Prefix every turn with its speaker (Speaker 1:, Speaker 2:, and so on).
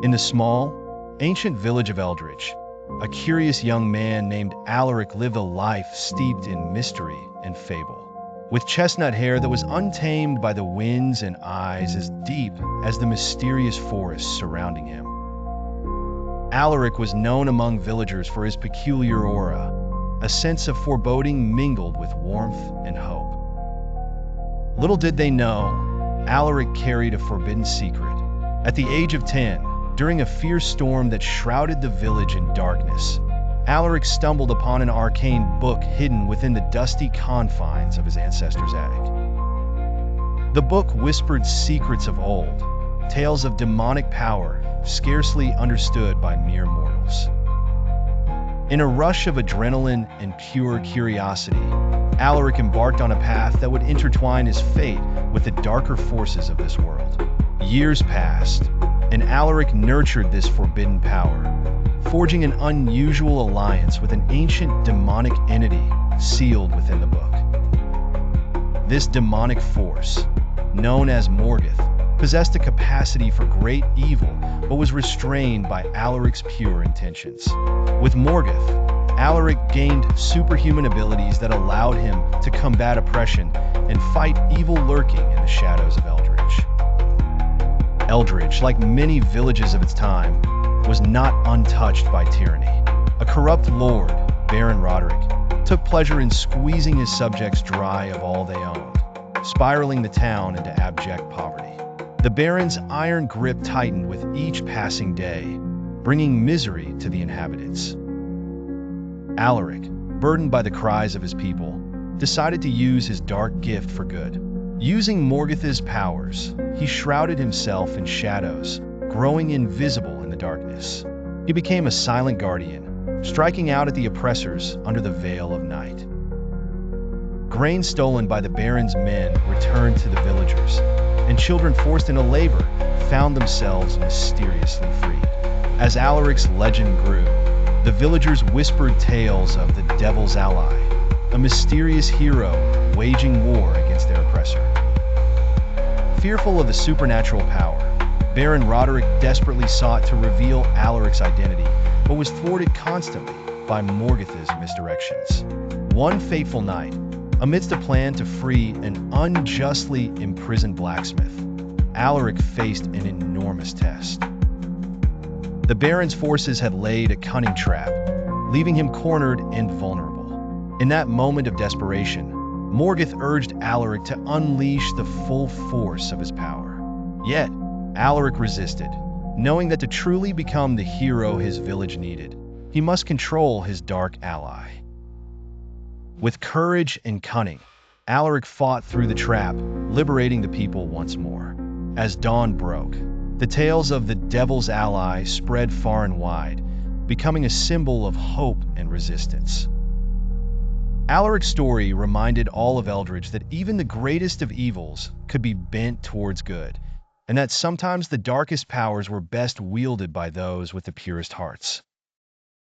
Speaker 1: In the small, ancient village of Eldridge, a curious young man named Alaric lived a life steeped in mystery and fable. With chestnut hair that was untamed by the winds and eyes as deep as the mysterious forests surrounding him, Alaric was known among villagers for his peculiar aura, a sense of foreboding mingled with warmth and hope. Little did they know, Alaric carried a forbidden secret. At the age of 10, during a fierce storm that shrouded the village in darkness, Alaric stumbled upon an arcane book hidden within the dusty confines of his ancestor's attic. The book whispered secrets of old, tales of demonic power scarcely understood by mere mortals. In a rush of adrenaline and pure curiosity, Alaric embarked on a path that would intertwine his fate with the darker forces of this world. Years passed, and Alaric nurtured this forbidden power, forging an unusual alliance with an ancient demonic entity sealed within the book. This demonic force, known as Morgoth, possessed a capacity for great evil, but was restrained by Alaric's pure intentions. With Morgoth, Alaric gained superhuman abilities that allowed him to combat oppression and fight evil lurking in the shadows of Eldridge. Eldridge, like many villages of its time, was not untouched by tyranny. A corrupt lord, Baron Roderick, took pleasure in squeezing his subjects dry of all they owned, spiraling the town into abject poverty. The Baron's iron grip tightened with each passing day, bringing misery to the inhabitants. Alaric, burdened by the cries of his people, decided to use his dark gift for good. Using Morgoth's powers, he shrouded himself in shadows, growing invisible in the darkness. He became a silent guardian, striking out at the oppressors under the veil of night. Grain stolen by the Baron's men returned to the villagers, and children forced into labor found themselves mysteriously freed. As Alaric's legend grew, the villagers whispered tales of the Devil's Ally, a mysterious hero waging war against their oppressor. Fearful of the supernatural power, Baron Roderick desperately sought to reveal Alaric's identity, but was thwarted constantly by Morgoth's misdirections. One fateful night, amidst a plan to free an unjustly imprisoned blacksmith, Alaric faced an enormous test. The Baron's forces had laid a cunning trap, leaving him cornered and vulnerable. In that moment of desperation, Morgoth urged Alaric to unleash the full force of his power. Yet, Alaric resisted, knowing that to truly become the hero his village needed, he must control his dark ally. With courage and cunning, Alaric fought through the trap, liberating the people once more. As dawn broke, the tales of the Devil's Ally spread far and wide, becoming a symbol of hope and resistance. Alaric's story reminded all of Eldridge that even the greatest of evils could be bent towards good, and that sometimes the darkest powers were best wielded by those with the purest hearts.